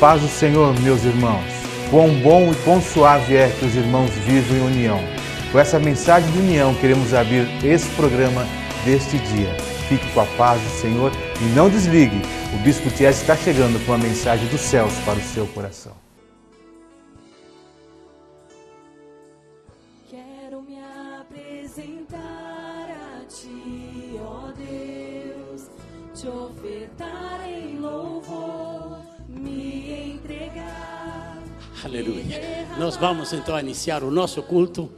paz do Senhor, meus irmãos. Quão bom e quão suave é que os irmãos vivam em união. Com essa mensagem de união, queremos abrir esse programa deste dia. Fique com a paz do Senhor e não desligue. O Bispo Thies está chegando com a mensagem dos céus para o seu coração. Quero me apresentar a Ti, ó Deus, te ofertar em louvor, me entregar. Aleluia. Nós vamos então iniciar o nosso culto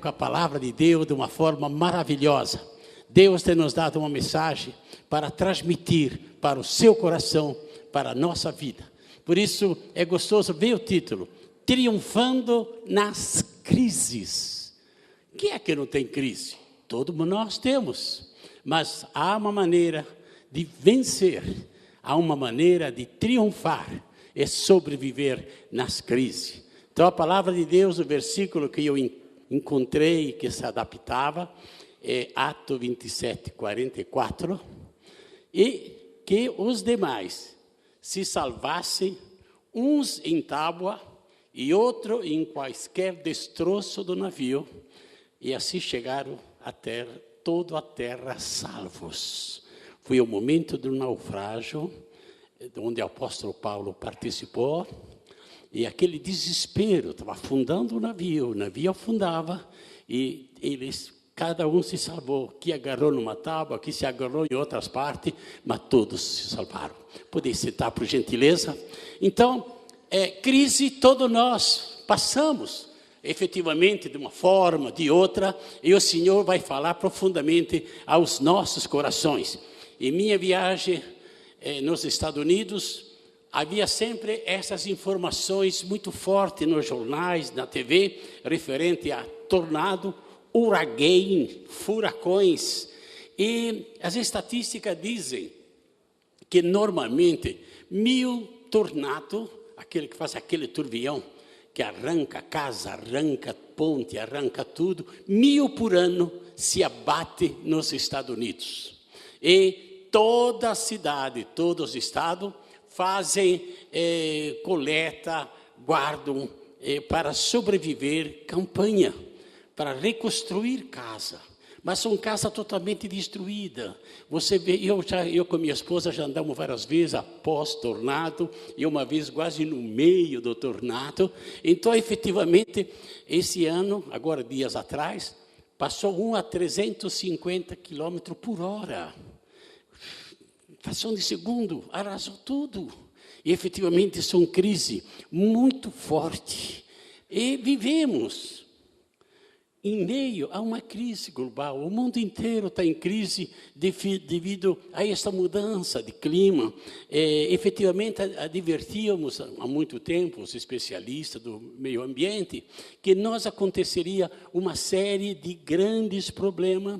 com a palavra de Deus de uma forma maravilhosa. Deus tem nos dado uma mensagem para transmitir para o seu coração, para a nossa vida. Por isso é gostoso ver o título, Triunfando nas Crises. Quem é que não tem crise? Todos nós temos, mas há uma maneira de vencer, há uma maneira de triunfar, é sobreviver nas crises. Então a palavra de Deus, o versículo que eu encontrei, que se adaptava, é Atos 27, 44, e que os demais se salvassem, uns em tábua e outro em quaisquer destroço do navio, e assim chegaram à terra, toda a terra salvos. Foi o momento do naufrágio, onde o apóstolo Paulo participou, e aquele desespero, estava afundando o navio afundava, e eles, cada um se salvou, que agarrou numa tábua, que se agarrou em outras partes, mas todos se salvaram. Podem sentar, por gentileza. Então, crise todos nós passamos, efetivamente, de uma forma, de outra, e o Senhor vai falar profundamente aos nossos corações. Em minha viagem nos Estados Unidos, havia sempre essas informações muito fortes nos jornais, na TV, referente a tornado, uragão, furacões. E as estatísticas dizem que normalmente 1000 tornados, aquele que faz aquele turbilhão, que arranca casa, arranca ponte, arranca tudo, 1000 por ano se abate nos Estados Unidos. E toda a cidade, todos os estados fazem coleta, guardam para sobreviver, campanha, para reconstruir casa. Mas são casas totalmente destruídas. Você vê, eu com minha esposa já andamos várias vezes após tornado, e uma vez quase no meio do tornado. Então, efetivamente, esse ano, agora dias atrás, passou 1 a 350 km por hora. Fração de segundo, arrasou tudo. E, efetivamente, isso é uma crise muito forte. E vivemos em meio a uma crise global. O mundo inteiro está em crise devido a esta mudança de clima. Efetivamente, advertíamos há muito tempo, os especialistas do meio ambiente, que nós aconteceria uma série de grandes problemas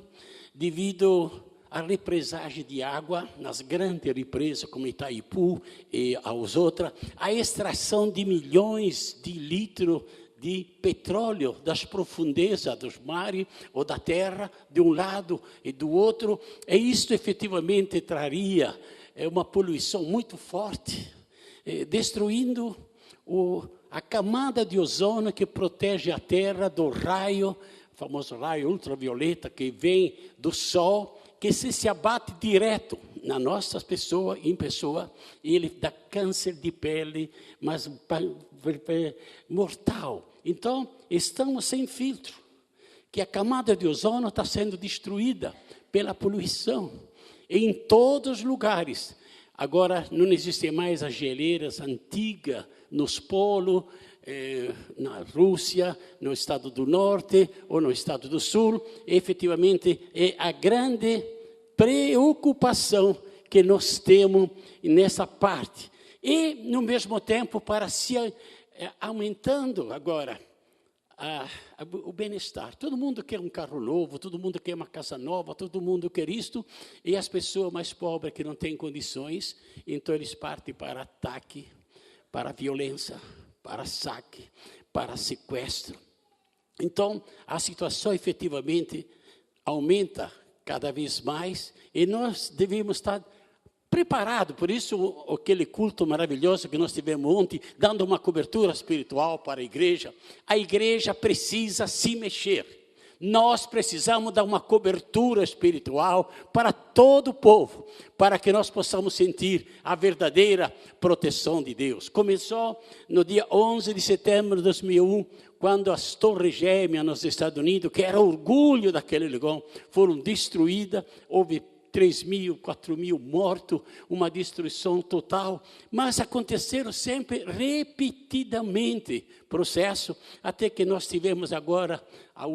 devido a represagem de água nas grandes represas, como Itaipu e as outras, a extração de milhões de litros de petróleo das profundezas dos mares ou da terra, de um lado e do outro, e isto efetivamente traria uma poluição muito forte, destruindo a camada de ozônio que protege a terra do raio, o famoso raio ultravioleta que vem do sol, que se abate direto na nossa pessoa, em pessoa, ele dá câncer de pele, mas mortal. Então, estamos sem filtro, que a camada de ozônio está sendo destruída pela poluição, em todos os lugares. Agora, não existem mais as geleiras antigas nos polos, na Rússia, no estado do norte ou no estado do sul. Efetivamente é a grande preocupação que nós temos nessa parte. E no mesmo tempo, para se aumentando agora o bem-estar. Todo mundo quer um carro novo, todo mundo quer uma casa nova, todo mundo quer isto, e as pessoas mais pobres que não têm condições, então eles partem para ataque, para violência, para saque, para sequestro. Então, a situação efetivamente aumenta cada vez mais, e nós devemos estar preparado. Por isso, aquele culto maravilhoso que nós tivemos ontem, dando uma cobertura espiritual para a igreja precisa se mexer. Nós precisamos dar uma cobertura espiritual para todo o povo, para que nós possamos sentir a verdadeira proteção de Deus. Começou no dia 11 de setembro de 2001, quando as Torres Gêmeas nos Estados Unidos, que era orgulho daquele lugar, foram destruídas. Houve 3.000, 4.000 mortos, uma destruição total, mas aconteceram sempre repetidamente processo, até que nós tivemos agora, há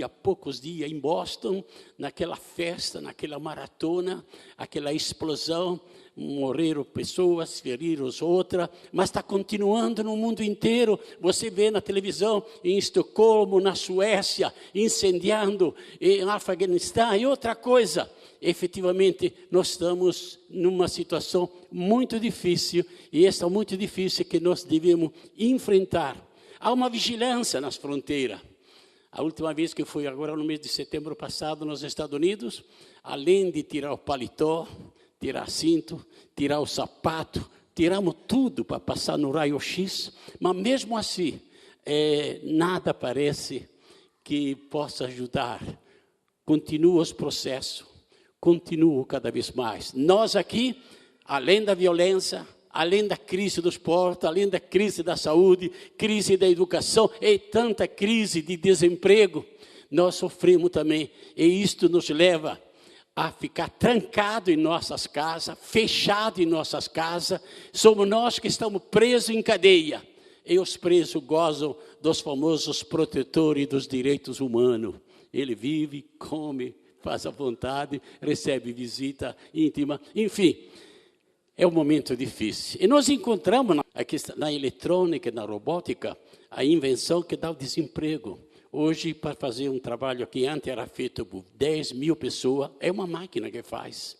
poucos dias, em Boston, naquela festa, naquela maratona, aquela explosão, morreram pessoas, feriram outras, mas está continuando no mundo inteiro. Você vê na televisão, em Estocolmo, na Suécia, incendiando, em Afeganistão, e outra coisa. Efetivamente, nós estamos numa situação muito difícil, e esta muito difícil que nós devemos enfrentar. Há uma vigilância nas fronteiras. A última vez que fui agora no mês de setembro passado nos Estados Unidos, além de tirar o paletó, tirar cinto, tirar o sapato, tiramos tudo para passar no raio-x, mas mesmo assim, nada parece que possa ajudar. Continua os processos, continuam cada vez mais. Nós aqui, além da violência, além da crise do esporte, além da crise da saúde, crise da educação e tanta crise de desemprego, nós sofremos também. E isto nos leva a ficar trancado em nossas casas, fechado em nossas casas. Somos nós que estamos presos em cadeia. E os presos gozam dos famosos protetores dos direitos humanos. Ele vive, come, faz a vontade, recebe visita íntima, enfim, é um momento difícil. E nós encontramos aqui na eletrônica, na robótica, a invenção que dá o desemprego. Hoje, para fazer um trabalho que antes era feito por 10.000 pessoas, é uma máquina que faz.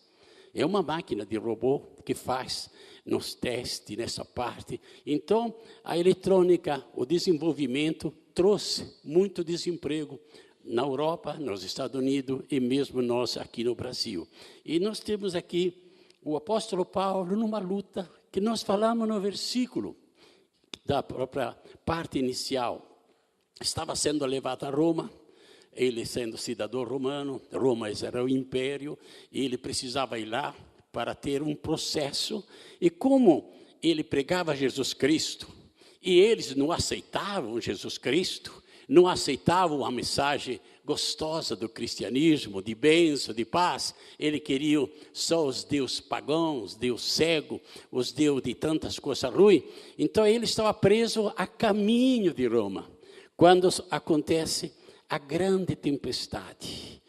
É uma máquina de robô que faz nos testes, nessa parte. Então, a eletrônica, o desenvolvimento, trouxe muito desemprego na Europa, nos Estados Unidos e mesmo nós aqui no Brasil. E nós temos aqui o apóstolo Paulo numa luta que nós falamos no versículo da própria parte inicial. Estava sendo levado a Roma, ele sendo cidadão romano, Roma era o império, e ele precisava ir lá para ter um processo. E como ele pregava Jesus Cristo, e eles não aceitavam Jesus Cristo, não aceitavam a mensagem gostosa do cristianismo, de bênção, de paz. Ele queria só os deuses pagãos, Deus cego, os deuses de tantas coisas ruins. Então ele estava preso a caminho de Roma, quando acontece a grande tempestade.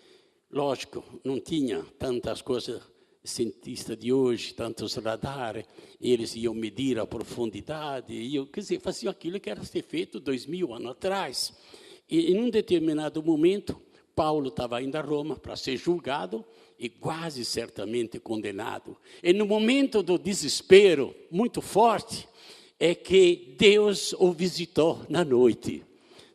Lógico, não tinha tantas coisas cientistas de hoje, tantos radares, eles iam medir a profundidade, quer dizer, faziam aquilo que era ser feito 2.000 anos atrás. E em um determinado momento, Paulo estava indo a Roma para ser julgado e quase certamente condenado. E no momento do desespero muito forte, é que Deus o visitou na noite.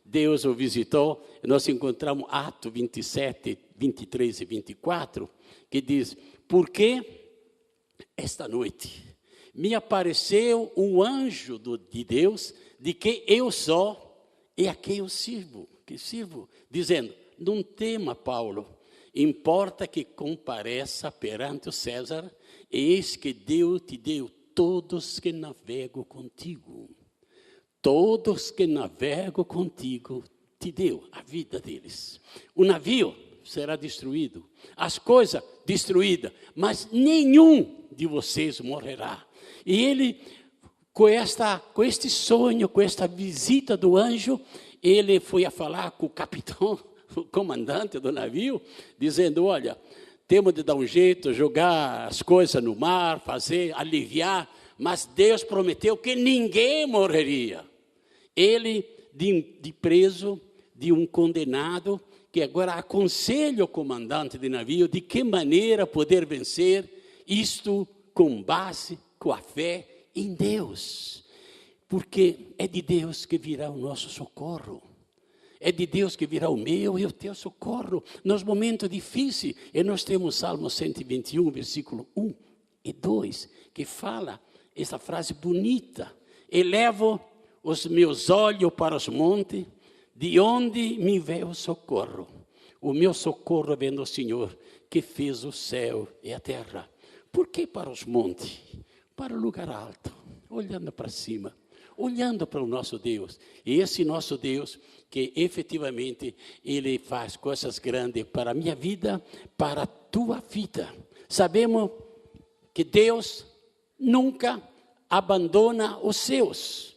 Deus o visitou, nós encontramos Atos 27, 23 e 24, que diz: porque esta noite me apareceu um anjo de Deus, de que eu sou e a quem eu sirvo, dizendo: não tema, Paulo, importa que compareça perante o César, e eis que Deus te deu todos que navegam contigo. Todos que navegam contigo, te deu a vida deles. O navio será destruído, as coisas destruídas, mas nenhum de vocês morrerá. E ele, com este sonho, com esta visita do anjo, ele foi a falar com o capitão, o comandante do navio, dizendo: olha, temos de dar um jeito, jogar as coisas no mar, aliviar, mas Deus prometeu que ninguém morreria. Ele, de preso, de um condenado, que agora aconselha o comandante de navio de que maneira poder vencer isto com base, com a fé em Deus. Porque é de Deus que virá o nosso socorro. É de Deus que virá o meu e o teu socorro nos momentos difíceis. E nós temos Salmo 121, versículo 1. 2, que fala essa frase bonita: elevo os meus olhos para os montes, de onde me vem o socorro. O meu socorro vem do Senhor, que fez o céu e a terra. Por que para os montes? Para o lugar alto, olhando para cima, olhando para o nosso Deus. E esse nosso Deus, que efetivamente Ele faz coisas grandes para a minha vida, para a tua vida. Sabemos que Deus nunca abandona os seus.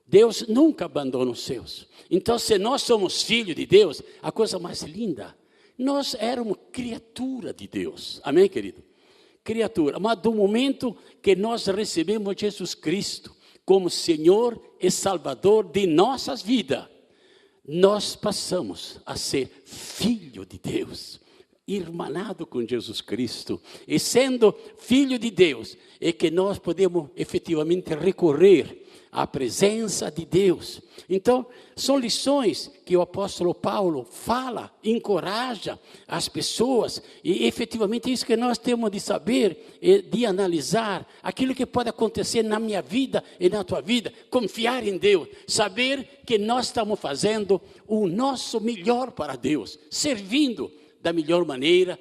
Deus nunca abandona os seus. Então, se nós somos filhos de Deus, a coisa mais linda, nós éramos criatura de Deus. Amém, querido? Criatura. Mas do momento que nós recebemos Jesus Cristo como Senhor e Salvador de nossas vidas, nós passamos a ser filho de Deus, irmanado com Jesus Cristo. E sendo filho de Deus, é que nós podemos efetivamente recorrer à presença de Deus. Então, são lições que o apóstolo Paulo fala, encoraja as pessoas, e efetivamente é isso que nós temos de saber, de analisar aquilo que pode acontecer na minha vida e na tua vida, confiar em Deus, saber que nós estamos fazendo o nosso melhor para Deus, servindo da melhor maneira,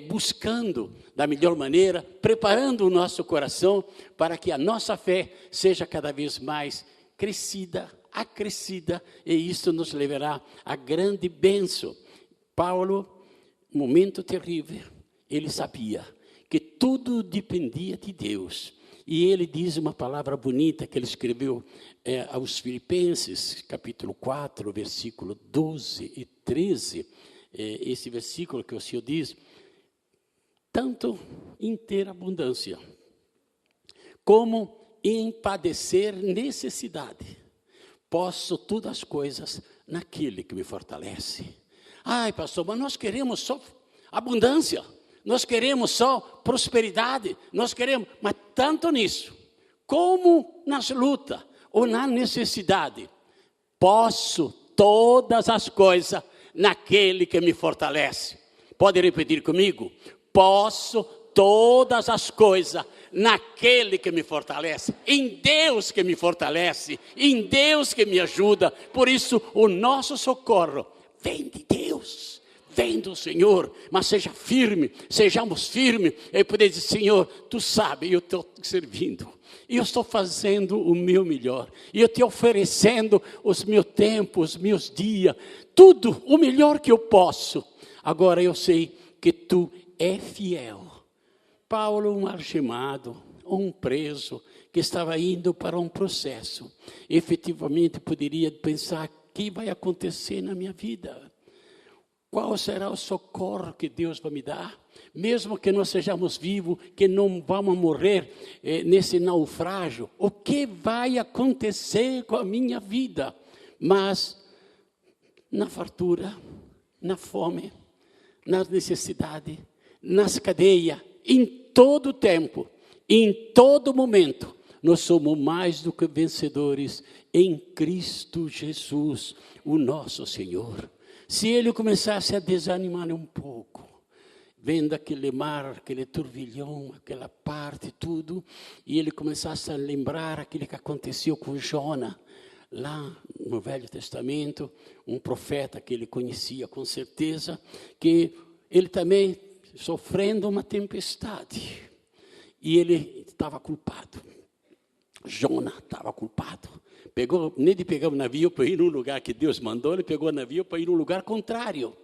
buscando da melhor maneira, preparando o nosso coração para que a nossa fé seja cada vez mais crescida, acrescida, e isso nos levará a grande bênção. Paulo, momento terrível, ele sabia que tudo dependia de Deus. E ele diz uma palavra bonita que ele escreveu aos Filipenses, capítulo 4, versículo 12 e 13, esse versículo que o Senhor diz: tanto em ter abundância, como em padecer necessidade, posso todas as coisas naquele que me fortalece. Ai, pastor, mas nós queremos só abundância, nós queremos só prosperidade, nós queremos, mas tanto nisso, como nas lutas ou na necessidade, posso todas as coisas naquele que me fortalece. Pode repetir comigo? Posso todas as coisas naquele que me fortalece, em Deus que me fortalece, em Deus que me ajuda. Por isso, o nosso socorro vem de Deus, vem do Senhor. Mas seja firme, sejamos firmes, e poder dizer: Senhor, Tu sabes, eu estou servindo, e eu estou fazendo o meu melhor, e eu te oferecendo os meus tempos, os meus dias, tudo, o melhor que eu posso. Agora eu sei que Tu é fiel. Paulo, um algemado, um preso, que estava indo para um processo, efetivamente poderia pensar: o que vai acontecer na minha vida? Qual será o socorro que Deus vai me dar? Mesmo que nós sejamos vivos, que não vamos morrer nesse naufrágio, o que vai acontecer com a minha vida? Mas na fartura, na fome, nas necessidades, nas cadeias, em todo tempo, em todo momento, nós somos mais do que vencedores em Cristo Jesus, o nosso Senhor. Se ele começasse a desanimar um pouco, vendo aquele mar, aquele turbilhão, aquela parte, tudo, e ele começasse a lembrar aquilo que aconteceu com Jona, lá no Velho Testamento, um profeta que ele conhecia com certeza, que ele também sofrendo uma tempestade, e ele estava culpado. Jona estava culpado. Nem de pegar o navio para ir num lugar que Deus mandou, ele pegou o navio para ir num lugar contrário.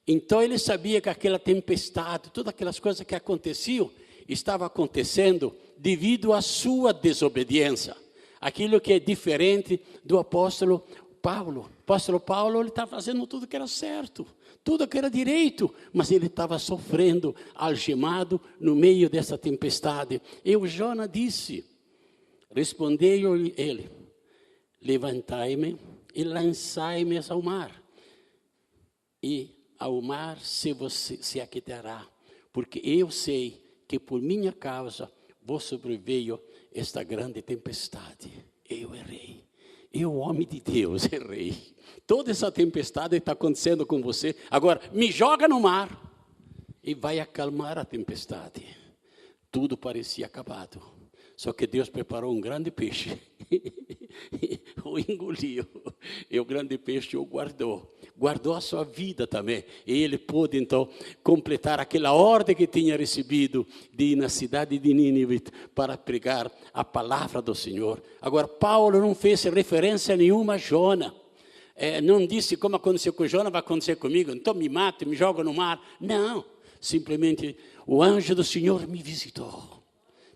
Então ele sabia que aquela tempestade, todas aquelas coisas que aconteciam, estava acontecendo devido à sua desobediência. Aquilo que é diferente do apóstolo Paulo. O apóstolo Paulo, ele estava fazendo tudo que era certo, tudo que era direito, mas ele estava sofrendo, algemado no meio dessa tempestade. E o Jona disse, respondeu ele: levantai-me e lançai-me ao mar, e ao mar se aquietará, porque eu sei que por minha causa vos sobreveio esta grande tempestade. Eu errei, eu, homem de Deus, errei. Toda essa tempestade está acontecendo com você. Agora, me joga no mar e vai acalmar a tempestade. Tudo parecia acabado. Só que Deus preparou um grande peixe. O engoliu. E o grande peixe o guardou. Guardou a sua vida também. E ele pôde, então, completar aquela ordem que tinha recebido de ir na cidade de Nínive para pregar a palavra do Senhor. Agora, Paulo não fez referência nenhuma a Jona. Não disse como aconteceu com Jona, vai acontecer comigo. Então me mata, me joga no mar. Não. Simplesmente, o anjo do Senhor me visitou.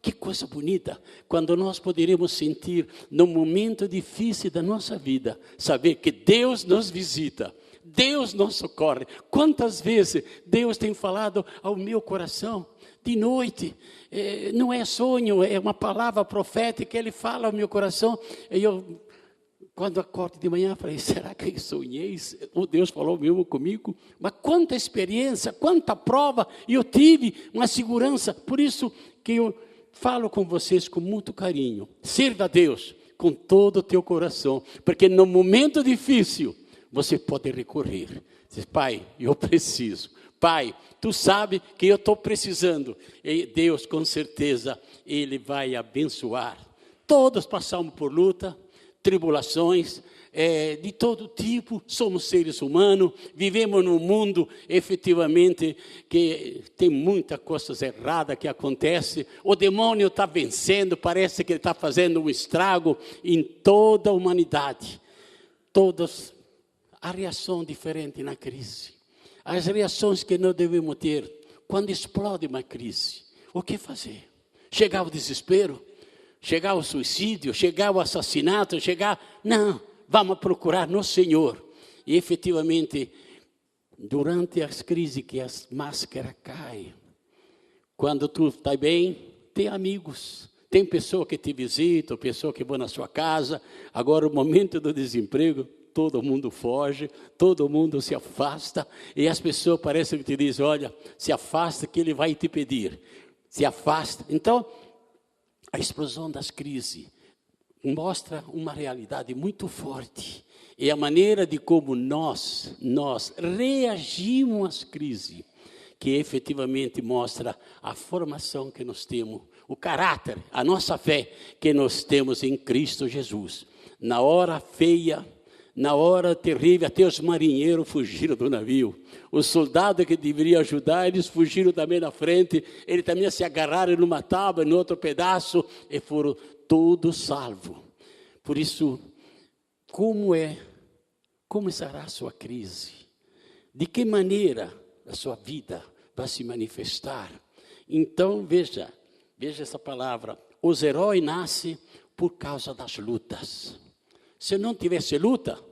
Que coisa bonita, quando nós poderemos sentir, no momento difícil da nossa vida, saber que Deus nos visita, Deus nos socorre. Quantas vezes Deus tem falado ao meu coração, de noite, não é sonho, é uma palavra profética, Ele fala ao meu coração, e eu, quando acordo de manhã, falei, será que eu sonhei? O Deus falou mesmo comigo? Mas quanta experiência, quanta prova, e eu tive uma segurança, por isso que eu falo com vocês com muito carinho. Sirva a Deus com todo o teu coração, porque no momento difícil, você pode recorrer. Diz, Pai, eu preciso. Pai, tu sabe que eu estou precisando. E Deus, com certeza, Ele vai abençoar. Todos passamos por luta, tribulações, de todo tipo, somos seres humanos, vivemos num mundo, efetivamente, que tem muita coisa errada que acontece, o demônio está vencendo, parece que ele está fazendo um estrago em toda a humanidade. Todas, a reação diferente na crise, as reações que nós devemos ter, quando explode uma crise, o que fazer? Chegar ao desespero? Chegar ao suicídio? Chegar ao assassinato? Não. Vamos procurar no Senhor. E, efetivamente, durante as crises que as máscaras caem, quando tu está bem, tem amigos. Tem pessoa que te visita, pessoa que vai na sua casa. Agora, o momento do desemprego, todo mundo foge, todo mundo se afasta. E as pessoas parecem que te dizem, olha, se afasta que ele vai te pedir. Se afasta. Então, a explosão das crises mostra uma realidade muito forte. E a maneira de como nós reagimos às crises, que efetivamente mostra a formação que nós temos, o caráter, a nossa fé que nós temos em Cristo Jesus. Na hora feia, na hora terrível, até os marinheiros fugiram do navio. Os soldados que deveriam ajudar, eles fugiram também na frente. Eles também se agarraram numa tábua, no outro pedaço, e foram todos salvos. Por isso, como será a sua crise? De que maneira a sua vida vai se manifestar? Então, veja essa palavra. Os heróis nascem por causa das lutas. Se não tivesse luta,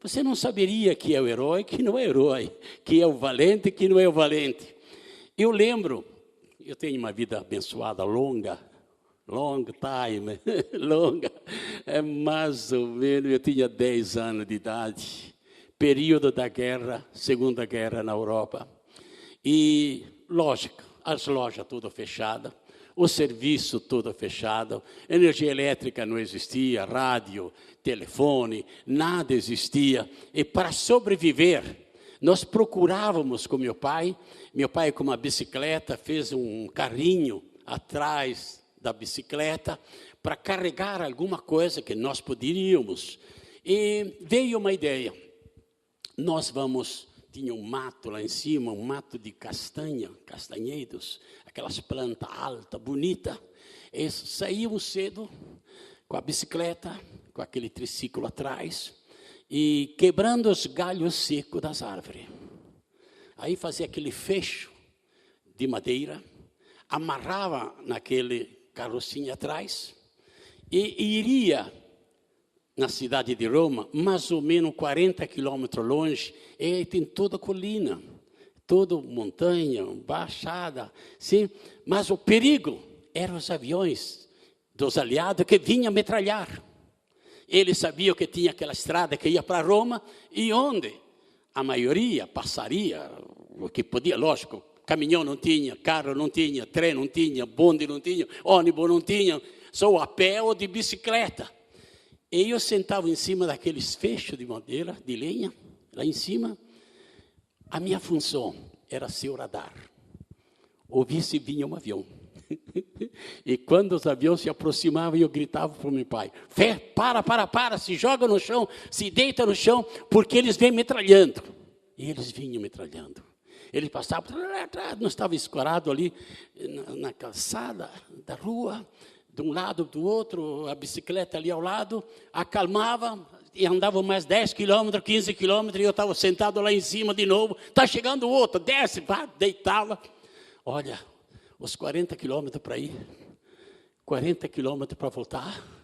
você não saberia que é o herói, que não é herói, que é o valente, que não é o valente. Eu lembro, eu tenho uma vida abençoada, longa, long time, longa, mais ou menos, eu tinha 10 anos de idade, período da guerra, Segunda Guerra na Europa. E, lógico, as lojas todas fechadas, o serviço todo fechado, energia elétrica não existia, rádio, telefone, nada existia. E para sobreviver, nós procurávamos com meu pai com uma bicicleta, fez um carrinho atrás da bicicleta para carregar alguma coisa que nós poderíamos. E veio uma ideia, tinha um mato lá em cima, um mato de castanhedos, aquelas plantas altas, bonitas. E saíamos cedo com a bicicleta, com aquele triciclo atrás, e quebrando os galhos secos das árvores. Aí fazia aquele fecho de madeira, amarrava naquele carrocinho atrás, e iria na cidade de Roma, mais ou menos 40 quilômetros longe, e tem toda a colina, toda montanha, baixada, sim. Mas o perigo eram os aviões dos aliados que vinham metralhar. Eles sabiam que tinha aquela estrada que ia para Roma, e onde a maioria passaria, o que podia, lógico, caminhão não tinha, carro não tinha, trem não tinha, bonde não tinha, ônibus não tinha, só a pé ou de bicicleta. E eu sentava em cima daqueles fechos de madeira, de lenha, lá em cima. A minha função era ser o radar. Ouvir se vinha um avião. E quando os aviões se aproximavam, eu gritava para o meu pai: para, se joga no chão, se deita no chão, porque eles vêm metralhando. E eles vinham metralhando. Ele passava, não estava escorado ali na calçada da rua, de um lado do outro, a bicicleta ali ao lado, acalmava e andava mais 10 quilômetros, 15 quilômetros, e eu estava sentado lá em cima de novo. Está chegando o outro, desce, deitava. Olha, os 40 quilômetros para ir, 40 quilômetros para voltar.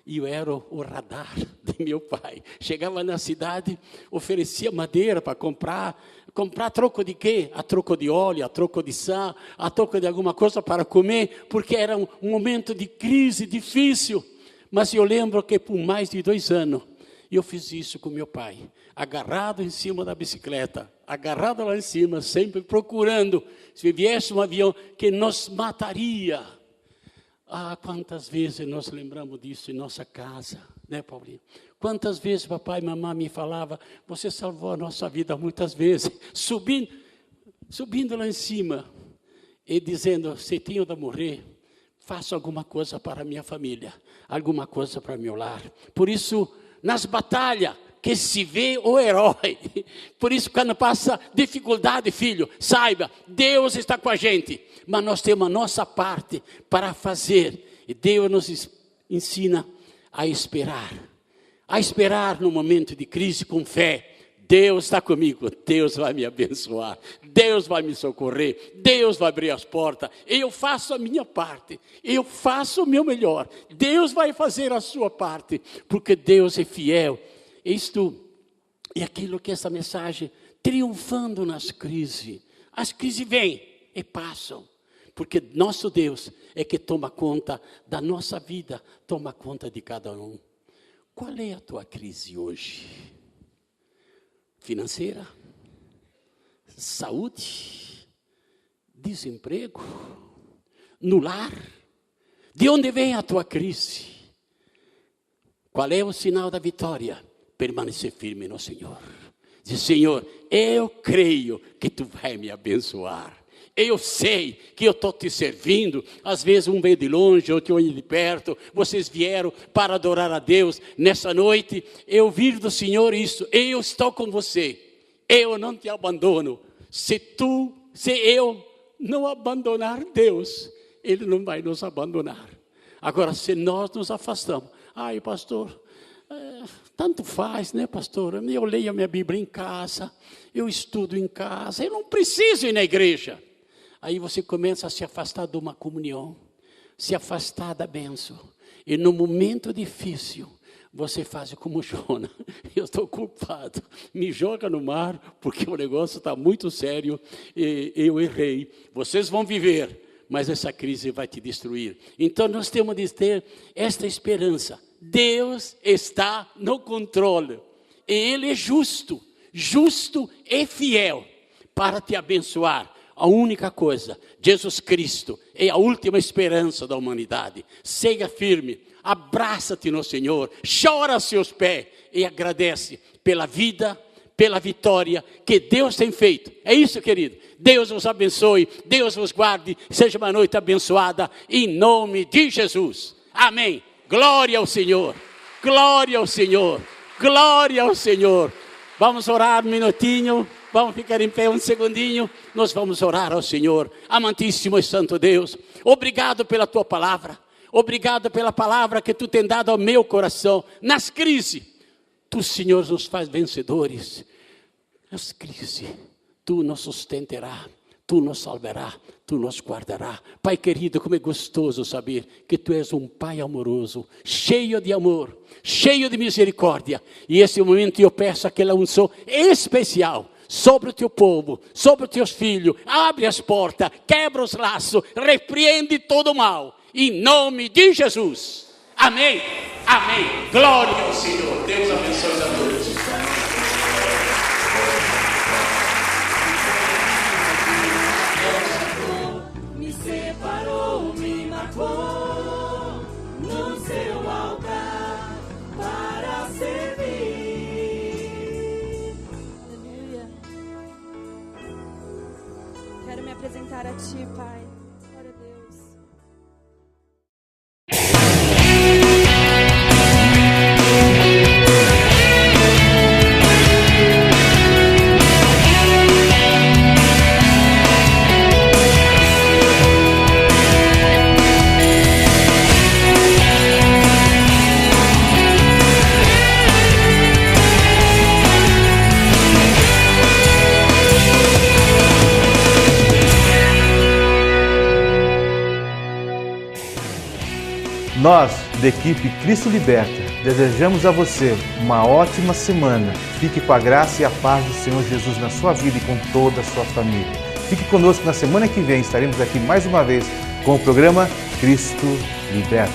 E eu era o radar de meu pai. Chegava na cidade, oferecia madeira para comprar a troco de quê? A troco de óleo, a troco de sal, a troco de alguma coisa para comer, porque era um momento de crise difícil. Mas eu lembro que por mais de 2 anos, eu fiz isso com meu pai, agarrado em cima da bicicleta, agarrado lá em cima, sempre procurando, se viesse um avião que nos mataria. Ah, quantas vezes nós lembramos disso em nossa casa, né, Paulinho? Quantas vezes papai e mamãe me falavam: você salvou a nossa vida muitas vezes, subindo lá em cima e dizendo: se tenho de morrer, faço alguma coisa para a minha família, alguma coisa para meu lar. Por isso, nas batalhas, que se vê o herói. Por isso, quando passa dificuldade, filho, saiba, Deus está com a gente, mas nós temos a nossa parte para fazer, e Deus nos ensina a esperar no momento de crise com fé. Deus está comigo, Deus vai me abençoar, Deus vai me socorrer, Deus vai abrir as portas, eu faço a minha parte, eu faço o meu melhor, Deus vai fazer a sua parte, porque Deus é fiel. Isto é aquilo que essa mensagem, triunfando nas crises. As crises vêm e passam, porque nosso Deus é que toma conta da nossa vida, toma conta de cada um. Qual é a tua crise hoje? Financeira? Saúde? Desemprego? No lar? De onde vem a tua crise? Qual é o sinal da vitória? Permanecer firme no Senhor. Diz: Senhor, eu creio que Tu vai me abençoar. Eu sei que eu estou te servindo. Às vezes um veio de longe, outro veio de perto. Vocês vieram para adorar a Deus. Nessa noite, eu vi do Senhor isso. Eu estou com você. Eu não te abandono. Se eu não abandonar Deus, Ele não vai nos abandonar. Agora, se nós nos afastamos: ai, pastor, tanto faz, né, pastor? Eu leio a minha Bíblia em casa, eu estudo em casa, eu não preciso ir na igreja. Aí você começa a se afastar de uma comunhão, se afastar da bênção. E no momento difícil, você faz como Jonas: eu estou culpado, me joga no mar, porque o negócio está muito sério, e eu errei. Vocês vão viver, mas essa crise vai te destruir. Então nós temos de ter esta esperança. Deus está no controle. E Ele é justo e fiel para te abençoar. A única coisa, Jesus Cristo é a última esperança da humanidade. Seja firme, abraça-te no Senhor, chora aos seus pés e agradece pela vida, pela vitória que Deus tem feito. É isso, querido. Deus vos abençoe, Deus vos guarde, seja uma noite abençoada, em nome de Jesus. Amém. Glória ao Senhor, glória ao Senhor, glória ao Senhor. Vamos orar um minutinho, vamos ficar em pé um segundinho, nós vamos orar ao Senhor. Amantíssimo e santo Deus, obrigado pela Tua palavra, obrigado pela palavra que Tu tem dado ao meu coração. Nas crises, Tu, Senhor, nos faz vencedores. Nas crises, Tu nos sustentarás, Tu nos salvarás, Tu nos guardarás. Pai querido, como é gostoso saber que Tu és um Pai amoroso, cheio de amor, cheio de misericórdia. E esse momento eu peço aquela unção especial sobre o Teu povo, sobre os Teus filhos. Abre as portas, quebra os laços, repreende todo o mal. Em nome de Jesus. Amém. Amém. Glória ao Senhor. Deus abençoe a todos. Separou, me marcou no seu altar para servir. Aleluia. Quero me apresentar a Ti, Pai. Glória a Deus. Nós, da equipe Cristo Liberta, desejamos a você uma ótima semana. Fique com a graça e a paz do Senhor Jesus na sua vida e com toda a sua família. Fique conosco na semana que vem, estaremos aqui mais uma vez com o programa Cristo Liberta.